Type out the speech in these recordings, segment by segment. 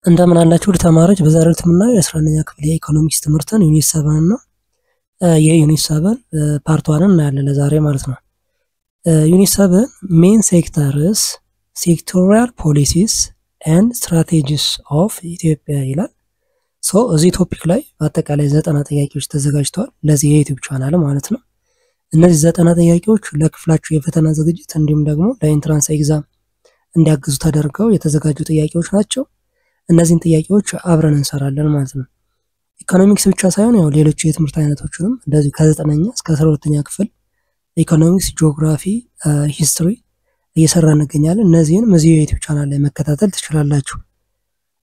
እንደምን አላችሁ ተማሪዎች በዛሬው ትምህርት የ11ኛ ክፍል የኢኮኖሚክስ ትምህርትን ዩኒት 7 ነው። የዩኒት 7 ፓርት 1 እናያለን ለዛሬ ማለት ነው። ዩኒት 7 ሜን ሴክተርስ ሴክቶሪያል ፖሊሲስ ኤንድ ስትራቴጂስ ኦፍ ኢትዮጵያ ይላል። እዚህ ቶፒክ ላይ በአጠቃላይ 90 ጥያቄዎች ተዘጋጅተዋል ለዚህ የዩቲዩብ ቻናል ማለት ነው። እነዚህ 90 ጥያቄዎች ለክፍላችሁ የፈተና ዝግጅት እንዲሁም ደግሞ ለኢንትራንስ ኤግዛም እንዲያግዙ ተደርገው የተዘጋጁ ጥያቄዎች ናቸው። እነዚህን ጥያቄዎች አብረን እንሰራለን ማለት ነው። ኢኮኖሚክስ ብቻ ሳይሆን ያው ሌሎች የትምህርት አይነቶችንም እንደዚህ ከ9ኛ እስከ 12ኛ ክፍል ኢኮኖሚክስ፣ ጂኦግራፊ፣ ሂስትሪ እየሰራን እንገኛለን። እነዚህንም እዚህ የዩቲዩብ ቻናል ላይ መከታተል ትችላላችሁ።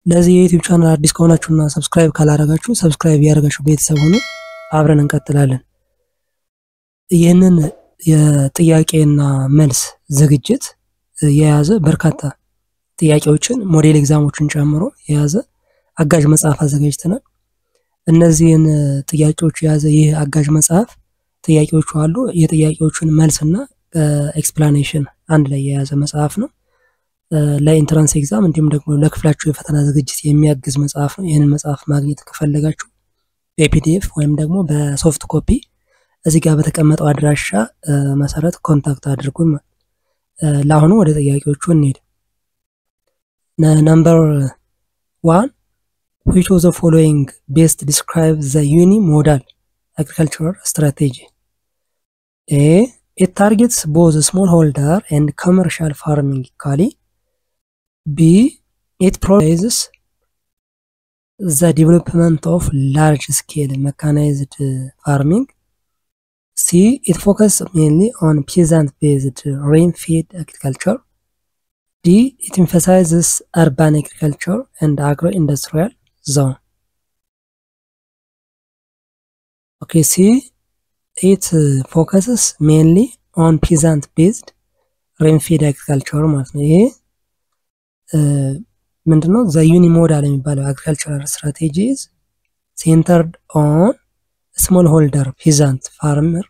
ለዚህ የዩቲዩብ ቻናል አዲስ ከሆናችሁና ሰብስክራይብ ካላደረጋችሁ ሰብስክራይብ ያደርጋችሁ ቤተሰብ ሁኑ። አብረን እንቀጥላለን። ይህንን የጥያቄና መልስ ዝግጅት የያዘ በርካታ ጥያቄዎችን ሞዴል ኤግዛሞችን ጨምሮ የያዘ አጋዥ መጽሐፍ አዘጋጅተናል። እነዚህን ጥያቄዎች የያዘ ይህ አጋዥ መጽሐፍ ጥያቄዎቹ አሉ። የጥያቄዎቹን መልስና ኤክስፕላኔሽን አንድ ላይ የያዘ መጽሐፍ ነው። ለኢንትራንስ ኤግዛም እንዲሁም ደግሞ ለክፍላችሁ የፈተና ዝግጅት የሚያግዝ መጽሐፍ ነው። ይህንን መጽሐፍ ማግኘት ከፈለጋችሁ በፒዲኤፍ ወይም ደግሞ በሶፍት ኮፒ እዚህ ጋር በተቀመጠው አድራሻ መሰረት ኮንታክት አድርጉን። ለአሁኑ ወደ ጥያቄዎቹ እንሄድ። Number 1, which of the following best describes the unimodal agricultural strategy? A. It targets both smallholder and commercial farming equally. B. It prioritizes the development of large-scale mechanized farming. C. It focuses mainly on peasant-based rain-fed agriculture. D. It emphasizes urban agriculture and agro-industrial zone. Okay, C. It focuses mainly on peasant-based rain-fed agriculture ማለት ነው። ይሄ ምንድነው? the unimodal የሚባለው agricultural strategy is centered on smallholder peasant farmer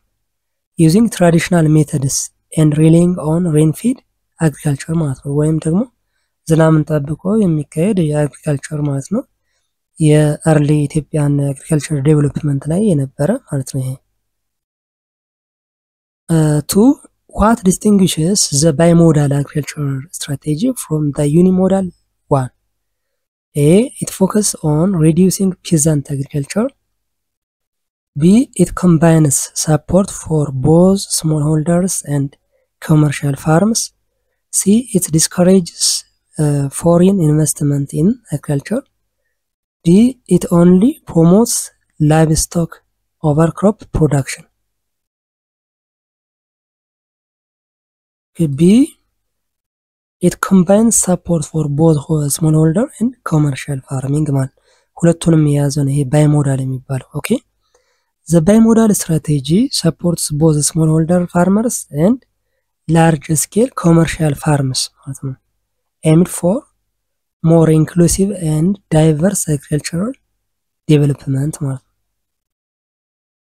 using traditional methods and relying on rain-fed አግሪካልቸር ማለት ነው። ወይም ደግሞ ዝናብን ጠብቆ የሚካሄድ የአግሪካልቸር ማለት ነው። የአርሊ ኢትዮጵያን አግሪካልቸር ዴቨሎፕመንት ላይ የነበረ ማለት ነው። ይሄ 2 what distinguishes the bimodal agriculture strategy from the unimodal one? A. It focuses on reducing peasant agriculture. B. It combines support for both smallholders and commercial farms. C. It discourages foreign investment in agriculture. D. It only promotes livestock over crop production. B. It combines support for both smallholder and commercial farming ማለት ሁለቱንም የያዘ ነው ይሄ ባይሞዳል የሚባለው። ኦኬ the bimodal strategy supports both smallholder farmers and large scale commercial farms ማለት ነው። aimed for more inclusive and diverse agricultural development ማለት ነው።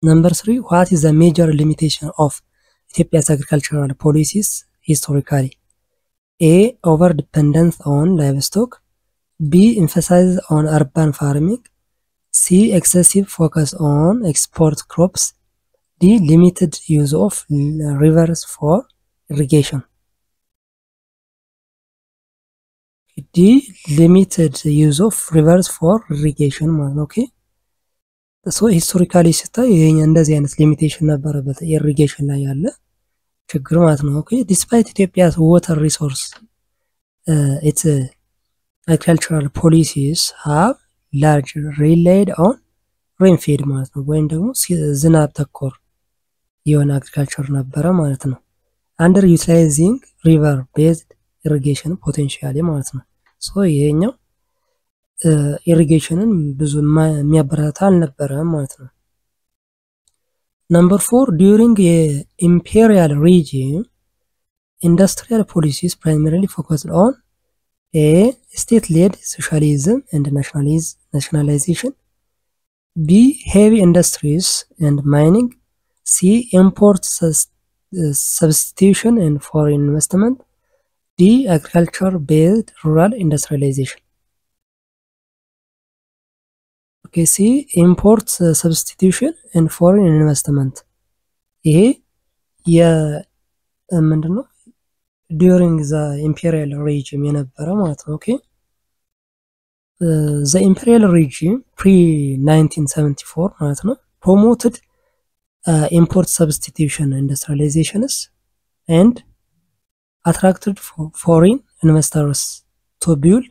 Number 3, what is the major limitation of Ethiopia's agricultural policies historically? A. Over dependence on livestock. B. Emphasis on urban farming. C. Excessive focus on export crops. D. Limited use of rivers for irrigation. D. Limited use of rivers for irrigation ማለት ነው። ኦኬ ሂስቶሪካሊ ሲታይ ይሄኛ እንደዚህ አይነት ሊሚቴሽን ነበረበት ኢሪጌሽን ላይ ያለ ችግር ማለት ነው። ኦኬ despite Ethiopia's water resource its agricultural policies have largely relied on rain-fed ማለት ነው። ወይም ደግሞ ዝናብ ተኮር የሆነ አግሪካልቸር ነበረ ማለት ነው። under utilizing river based irrigation potentially ማለት ነው። ይሄኛው ኢሪጌሽንን ብዙ የሚያበረታታ አልነበረም ማለት ነው። Number 4, during the imperial regime industrial policies primarily focused on A. State-led socialism and nationalization. B. Heavy industries and mining. C. Import substitution and foreign investment. D. Agriculture-based rural industrialization. Okay, C import substitution and foreign investment. ይሄ ምንድነው during the imperial regime የነበረ ማለት ነው። Okay, the imperial regime pre 1974 ማለት ነው promoted import substitution industrializations and attracted foreign investors to build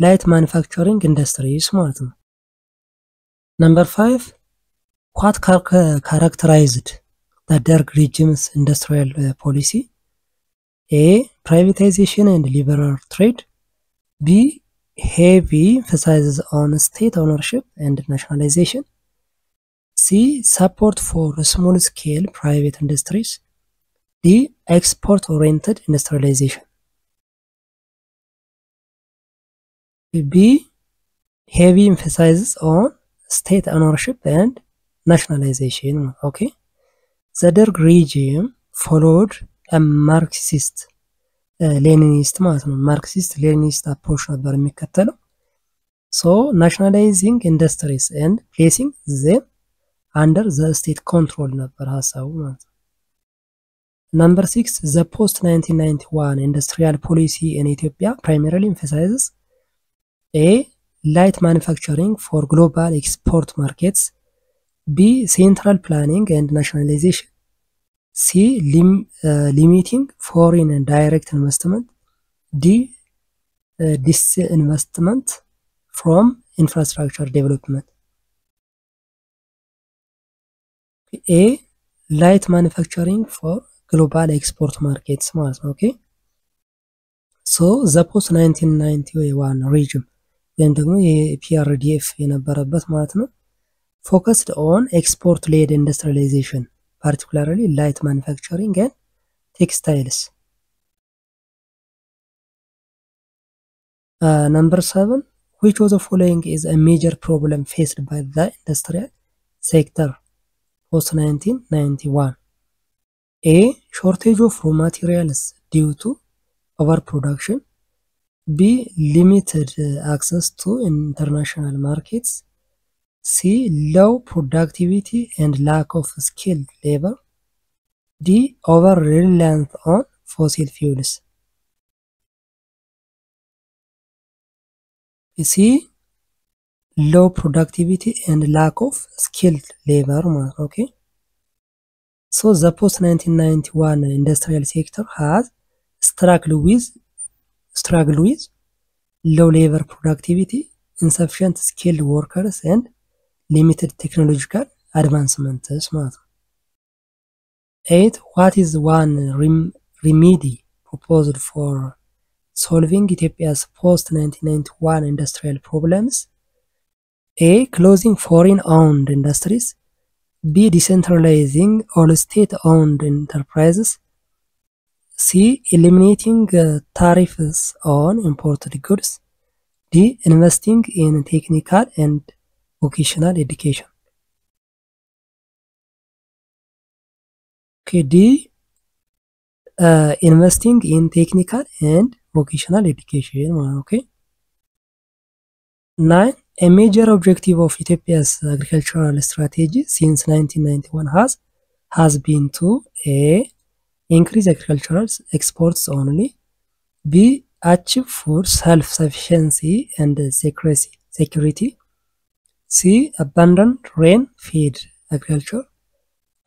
light manufacturing industries ማለት ነው። Number 5, what characterized the Derg regime's industrial policy? A. Privatization and liberal trade. B. Heavy emphasis on state ownership and nationalization. C. Support for small-scale private industries. D. Export-oriented industrialization. B. Heavy emphasis on state ownership and nationalization. Okay. The Derg regime followed a Marxist Leninist ማለት ነው Marxist Leninist approach ነበር የሚከተለው. So nationalizing industries and placing them under the state control ነበር ሐሳቡ ማለት ነው. Number 6, the post 1991 industrial policy in Ethiopia primarily emphasizes A. Light manufacturing for global export markets. B. Central planning and nationalization. C. Limiting foreign and direct investment. D. Disinvestment from infrastructure development. A. Light manufacturing for global export markets. Okay. So the post 1991 regime ወይም ደግሞ የፒአርዲኤፍ የነበረበት ማለት ነው focused on export led industrialization, particularly light manufacturing and textiles. Number 7, which of the following is a major problem faced by the industrial sector post 1991? A. Shortage of raw materials due to overproduction. B. Limited access to international markets. C. Low productivity and lack of skilled labor. D. Over reliance on fossil fuels. C. Low productivity and lack of skilled labor. Okay. So the post 1991 industrial sector has struggled with low labor productivity, insufficient skilled workers, and limited technological advancements. 8. What is one remedy proposed for solving Ethiopia's post-1991 industrial problems? A. Closing foreign-owned industries. B. Decentralizing all state-owned enterprises. C. Eliminating tariffs on imported goods. D. Investing in technical and vocational education. Okay, D. Investing in technical and vocational education. Okay. 9. A major objective of Ethiopia's agricultural strategy since 1991 has been to A. Increase agricultural exports only. B. Achieve food self-sufficiency and security. C. Abandon rain-fed agriculture.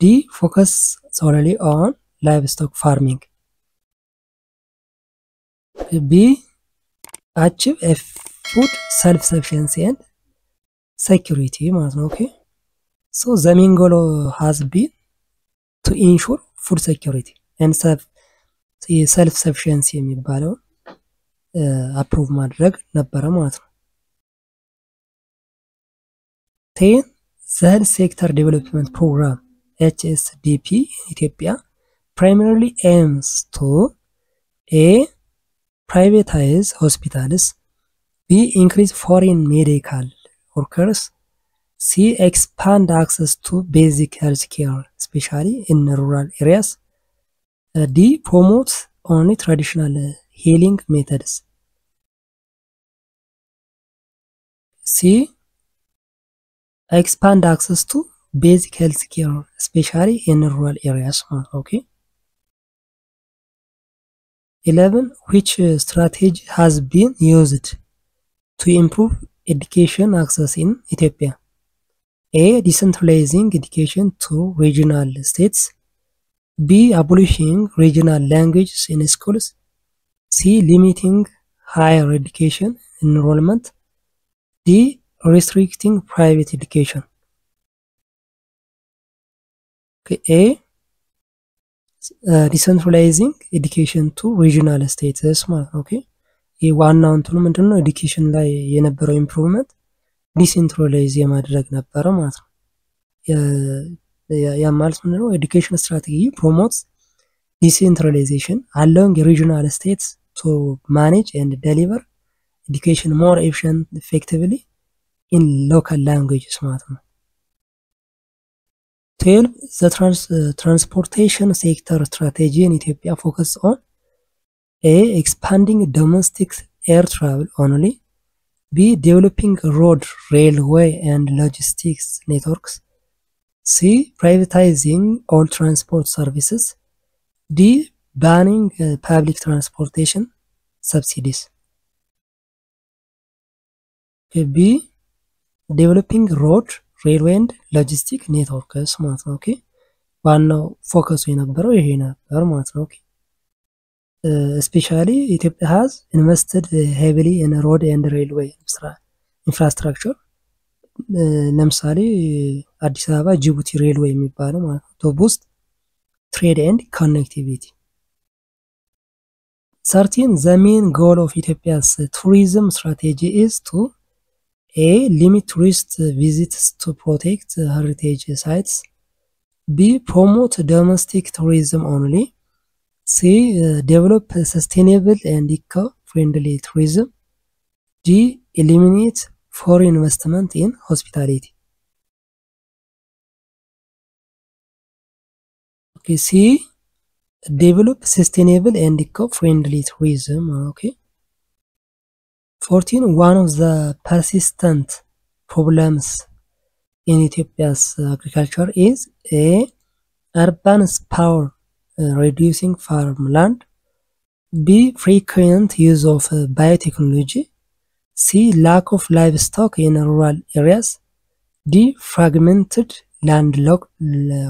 D. Focus solely on livestock farming. B. Achieve a food self-sufficiency and security. Okay. So the main goal has been to ensure food security and self-sufficiency የሚባለው አፕሩቭ ማድረግ ነበረ ማለት ነው። 10. The Health Sector Development Program HSDP in Ethiopia primarily aims to A. Privatize hospitals. B. Increase foreign medical workers. C. Expand access to basic health care, especially in rural areas. D. Promote only traditional healing methods. C. expand access to basic health care, especially in rural areas. Okay. 11. Which strategy has been used to improve education access in Ethiopia? A. Decentralizing education to regional states. B. Abolishing regional languages in schools. C. Limiting higher education enrollment. D. Restricting private education. Okay. A. Decentralizing education to regional states ማለት ነው። ኦኬ ይህ ዋናው እንትኑ ምንድነው? ኤዱኬሽን ላይ የነበረው ኢምፕሩቭመንት ዲሴንትራላይዝ የማድረግ ነበረ ማለት ነው። ያ ማለት ምንድነው? ኤዱኬሽን ስትራቴጂ ፕሮሞትስ decentralization allowing regional states to manage and deliver education more efficient effectively in local languages ማለት ነው። 12. The transportation sector strategy in Ethiopia focuses on A. Expanding domestic air travel only. B. Developing road, railway and logistics networks. C. Privatizing all transport services. D. Banning public transportation subsidies. Okay. B. Developing road, railway and logistic networks ማለት ነው። ኦኬ ዋናው ፎከሱ የነበረው ይሄ ነበር ማለት ነው። ኦኬ especially Ethiopia has invested heavily in road and railway infrastructure. ለምሳሌ አዲስ አበባ ጅቡቲ ሬልዌይ የሚባለው ማለት ነው to boost trade and connectivity. 13. The main goal of Ethiopia's tourism strategy is to A. Limit tourist visits to protect heritage sites. B. Promote domestic tourism only. C. Develop sustainable and eco-friendly tourism. D. Eliminate foreign investment in hospitality. Okay. C. Develop sustainable and eco-friendly tourism. Okay. 14. One of the persistent problems in Ethiopia's agriculture is A. Urban sprawl, reducing farmland. B. Frequent use of biotechnology. C. Lack of livestock in rural areas. D. Fragmented land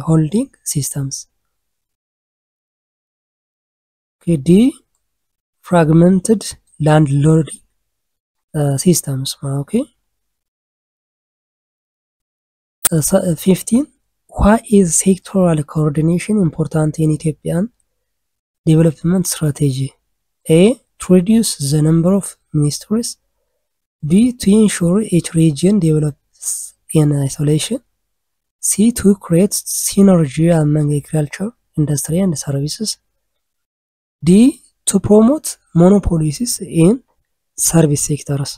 holding systems. Okay. D. Fragmented landholding systems. Okay. 15. Why is sectoral coordination important in Ethiopian development strategy? A. To reduce the number of ministries. B. To ensure each region develops in isolation. C. To create synergy among agriculture, industry and services. D. To promote monopolies in service sectors.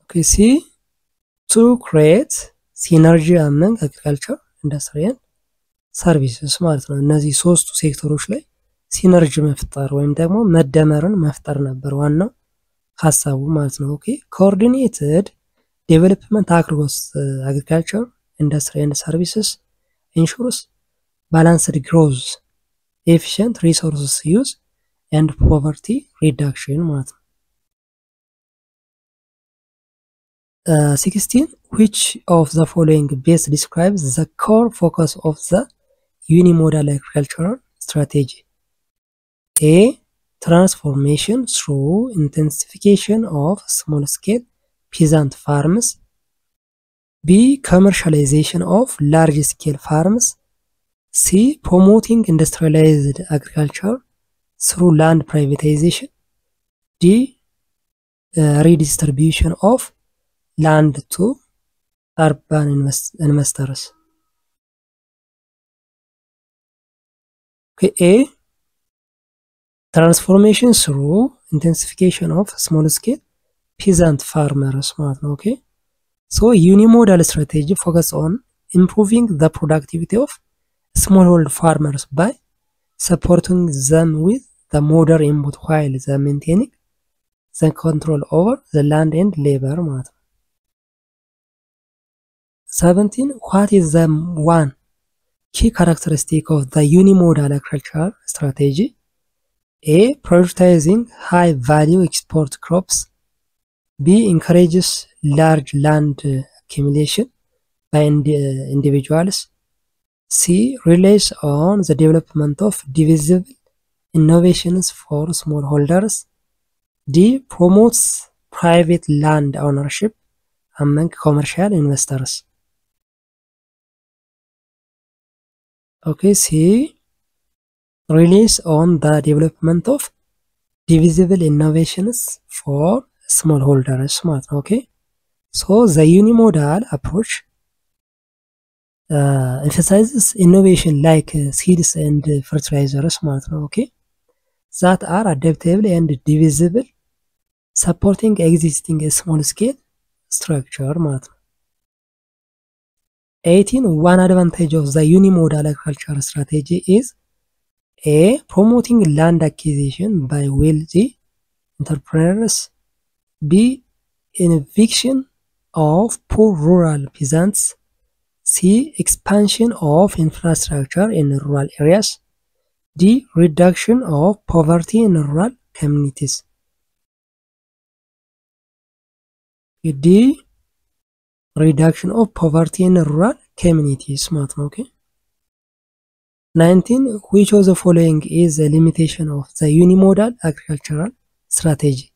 Okay. C. To create synergy among agriculture, industry and services ማለት ነው። እነዚህ ሶስቱ ሴክተሮች ላይ ሲነርጂ መፍጠር ወይም ደግሞ መደመርን መፍጠር ነበር ዋናው ሐሳቡ ማለት ነው። ኦኬ coordinated development across agriculture, industry and services ensures balanced growth, efficient resources use and poverty reduction ማለት ነው። 16. Which of the following best describes the core focus of the unimodal agricultural strategy? A. Transformation through intensification of small-scale peasant farms. B. Commercialization of large-scale farms. C. Promoting industrialized agriculture through land privatization. D. Redistribution of land to urban investors. Okay. A. Transformation through intensification of small-scale peasant farmers. Okay. So unimodal strategy focus on improving the productivity of smallholder farmers by supporting them with the modern input while maintaining the control over the land and labor. 17. What is the one key characteristic of the unimodal agriculture strategy? A. Prioritizing high value export crops. B. Encourages large land accumulation by individuals. C. Relies on the development of divisible innovations for smallholders. D. Promotes private land ownership among commercial investors. Okay, C. Relies on the development of divisible innovations for smallholders. Okay, so the unimodal approach emphasizes innovation like seeds and fertilizers. Okay, that are adaptable and divisible, supporting existing small scale structure. 18. One advantage of the unimodal agriculture strategy is A. Promoting land acquisition by wealthy entrepreneurs. B. Eviction of poor rural peasants. C. Expansion of infrastructure in rural areas. D. Reduction of poverty in rural communities. D. Reduction of poverty in rural communities. Okay. 19. Which of the following is a limitation of the unimodal agricultural strategy?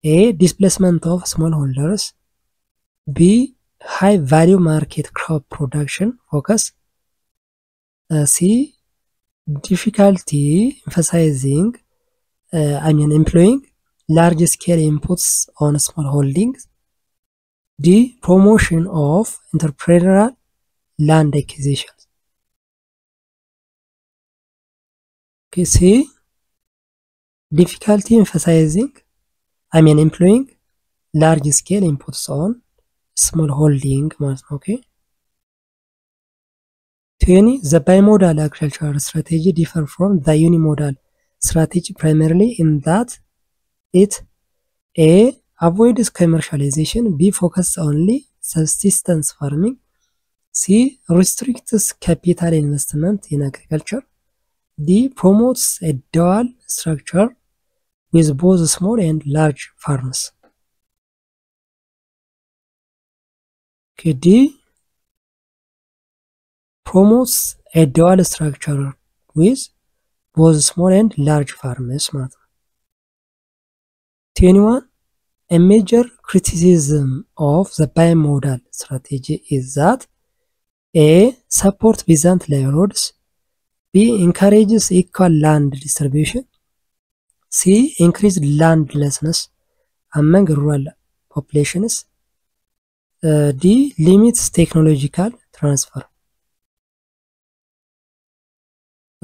A. Displacement of smallholders. B. High value market crop production focus. C. Difficulty emphasizing employing large scale inputs on small holdings. D. Promotion of entrepreneurial land acquisition. Okay, C. Difficulty emphasizing employing large scale inputs on small holding. Okay. 20. The bimodal agricultural strategy differ from the unimodal strategy primarily in that it A. Avoids commercialization. B. Focuses only subsistence farming. C. Restricts capital investment in agriculture. D. Promotes a dual structure with both small and large farms. Okay, D. Promotes a dual structure with both small and large farms. 21. A major criticism of the bimodal strategy is that A. Supports peasant livelihoods. B. Encourages equal land distribution. C. Increased landlessness among rural populations. D. Limits technological transfer.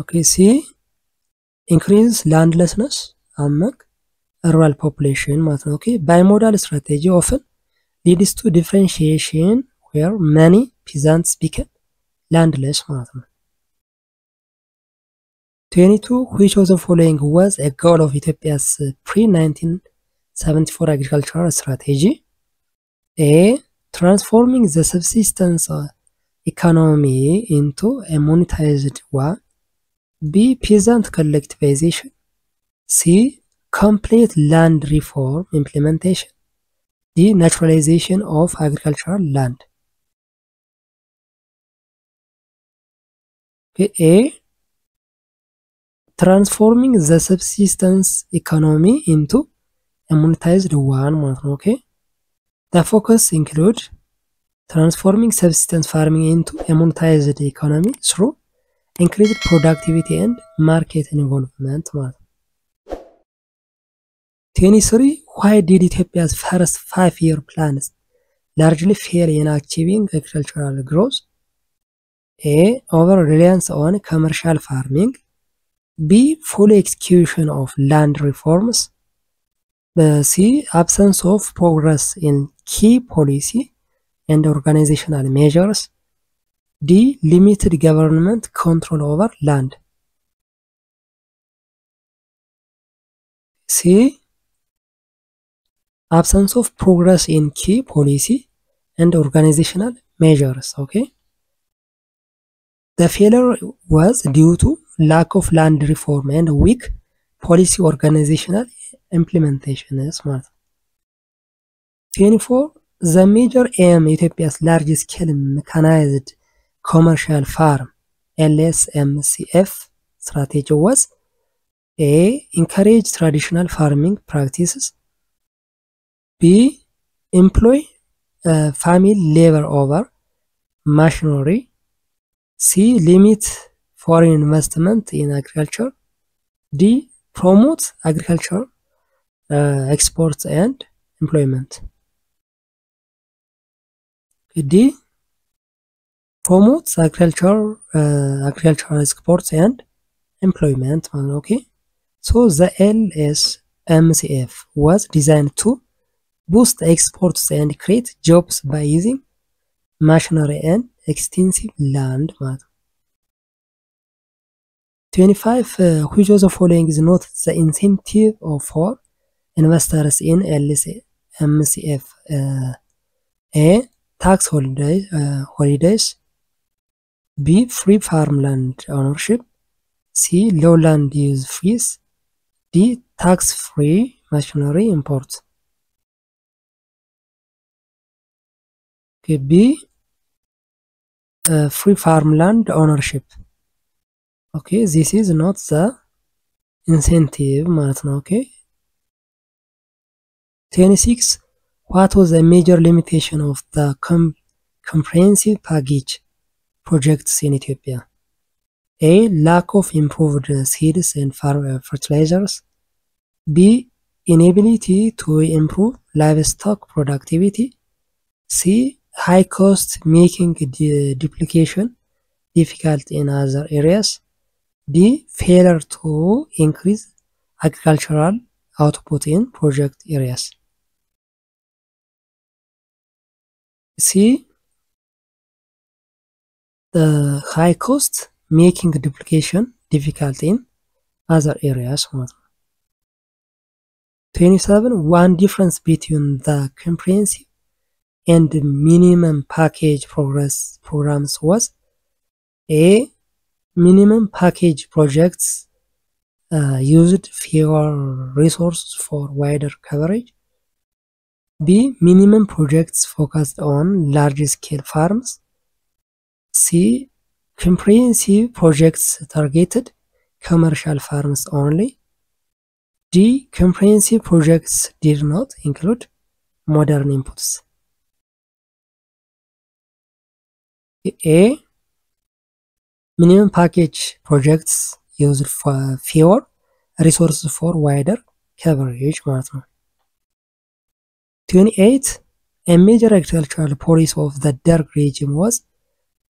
Okay, C. Increases landlessness among rural population. Okay, bimodal strategy often leads to differentiation where many peasants become landless. 22. Which of the following was a goal of Ethiopia's pre-1974 agricultural strategy? A. Transforming the subsistence economy into a monetized one. B. Peasant collectivization. C. Complete land reform implementation. D. Naturalization of agricultural land. Okay, A. Transforming the subsistence economy into a monetized one. Okay. The focus include transforming subsistence farming into a monetized economy through increased productivity and market involvement. 23. Why did Ethiopia's first 5-year plans largely fail in achieving agricultural growth? A. Over reliance on commercial farming. B. Full execution of land reforms. C. Absence of progress in key policy and organizational measures. D. Limited government control over land. C. Absence of progress in key policy and organizational measures. Okay, the failure was due to lack of land reform and weak policy organizational implementation. 24. The major aim Ethiopia's large-scale mechanized commercial farm (LSMCF) strategy was A. Encourage traditional farming practices. B. Employ family labor over machinery. C. Limit foreign investment in agriculture. D. Promote agriculture exports and employment. D. Promotes agricultural exports and employment. Okay, so the LSMCF was designed to boost exports and create jobs by using machinery and extensive land. 25. Which of the following is not the incentive for investors in LSMCF? A. Tax holidays. B. Free farmland ownership. C. Low land use fees. D. Tax-free machinery import. Okay, B. Free farmland ownership. Okay, this is not the incentive ማለት ነው። Okay, 26. What was the major limitation of the comprehensive package projects in Ethiopia? A. Lack of improved seeds and fertilizers. B. Inability to improve livestock productivity. C. High cost making duplication difficult in other areas. D. Failure to increase agricultural output in project areas. C. The high cost making duplication difficult in other areas. 27. One difference between the comprehensive and minimum package programs was A. Minimum package projects used fewer resources for wider coverage. B. Minimum projects focused on large-scale farms. C. Comprehensive projects targeted commercial farms only. D. Comprehensive projects did not include modern inputs. A. Minimum package projects used for fewer resources for wider coverage. 28. A major agricultural policy of the Derg regime was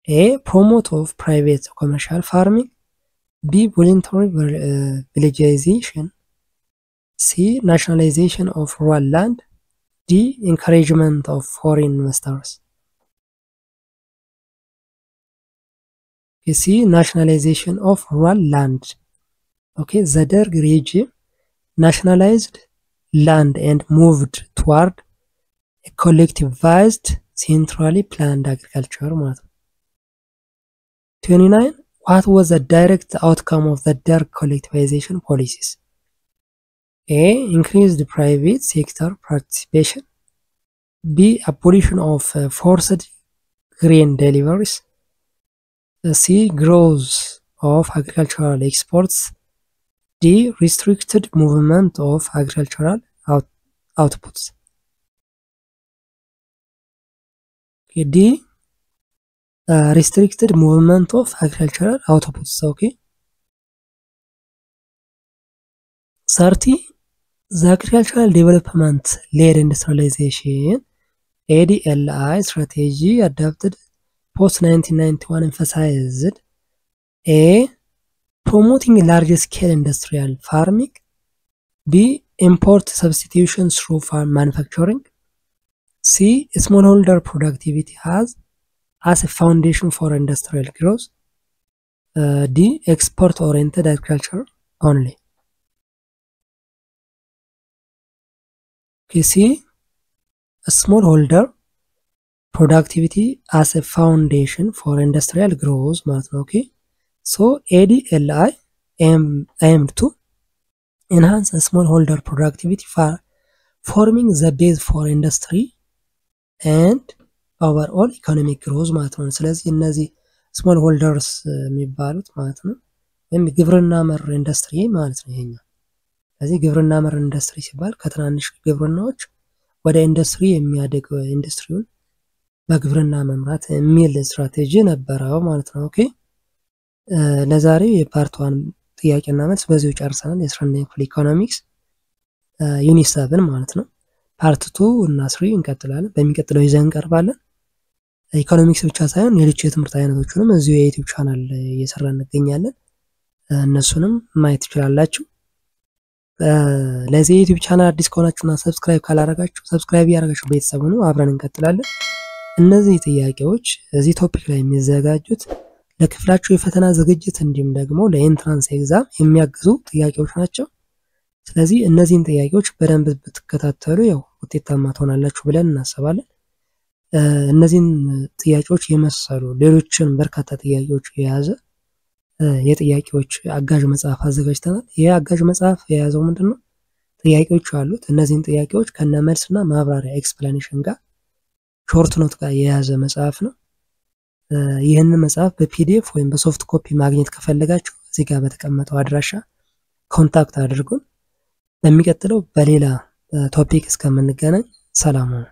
A. Promote of private commercial farming. B. Voluntary villagization. C. Nationalization of rural land. D. Encouragement of foreign investors. C. Nationalization of rural land. Okay, the Derg regime nationalized land and moved toward a collectivized, centrally planned agriculture. 29. What was the direct outcome of the Derg collectivization policies? A. Increased private sector participation. B. Abolition of forced grain deliveries. C. Growth of agricultural exports. D. Restricted movement of agricultural outputs. Okay, D. Restricted movement of agricultural outputs. Okay. 30. The agricultural development led industrialization ADLI strategy adopted post 1991 emphasized A. Promoting large-scale industrial farming. B. Import substitution through farm manufacturing. C. Smallholder productivity as a foundation for industrial growth. D. Export-oriented agriculture only. Okay, C. Smallholder ፕሮዳክቲቪቲ አስ ኤ ፋውንዴሽን ፎር ኢንዱስትሪያል ግሮዝ ማለት ነው። ኦኬ ሶ ADLI aimed to enhance small holder productivity for forming the base for industry and overall economic growth ማለት ነው። ስለዚህ እነዚህ ስሞል ሆልደርስ የሚባሉት ማለት ነው ወይም ግብርና መር ኢንዱስትሪ ማለት ነው ይሄኛው። ስለዚህ ግብርና መር ኢንዱስትሪ ሲባል ከትናንሽ ግብርናዎች ወደ ኢንዱስትሪ የሚያድግ ኢንዱስትሪውን በግብርና መምራት የሚል ስትራቴጂ ነበረው ማለት ነው። ኦኬ ለዛሬ የፓርት 1 ጥያቄና መልስ በዚሁ ጨርሰናል። የ11ኛ ክፍል ኢኮኖሚክስ ዩኒት 7 ማለት ነው። ፓርት 2 እና 3 እንቀጥላለን። በሚቀጥለው ይዘን እንቀርባለን። ኢኮኖሚክስ ብቻ ሳይሆን ሌሎች የትምህርት አይነቶችንም እዚሁ የዩቲዩብ ቻናል እየሰራን እንገኛለን። እነሱንም ማየት ትችላላችሁ። ለዚህ የዩቲዩብ ቻናል አዲስ ከሆናችሁና ሰብስክራይብ ካላረጋችሁ ሰብስክራይብ ያደርጋችሁ ቤተሰብ ሁኑ። አብረን እንቀጥላለን። እነዚህ ጥያቄዎች እዚህ ቶፒክ ላይ የሚዘጋጁት ለክፍላችሁ የፈተና ዝግጅት እንዲሁም ደግሞ ለኤንትራንስ ኤግዛም የሚያግዙ ጥያቄዎች ናቸው። ስለዚህ እነዚህን ጥያቄዎች በደንብ ብትከታተሉ ያው ውጤታማ ትሆናላችሁ ብለን እናስባለን። እነዚህን ጥያቄዎች የመሰሉ ሌሎችን በርካታ ጥያቄዎች የያዘ የጥያቄዎች አጋዥ መጽሐፍ አዘጋጅተናል። ይሄ አጋዥ መጽሐፍ የያዘው ምንድነው? ጥያቄዎች አሉት። እነዚህን ጥያቄዎች ከነመልስና ማብራሪያ ኤክስፕላኔሽን ጋር ሾርት ኖት ጋር የያዘ መጽሐፍ ነው። ይህንን መጽሐፍ በፒዲኤፍ ወይም በሶፍት ኮፒ ማግኘት ከፈለጋችሁ እዚህ ጋር በተቀመጠው አድራሻ ኮንታክት አድርጉን። በሚቀጥለው በሌላ ቶፒክ እስከምንገናኝ ሰላም ሁኑ።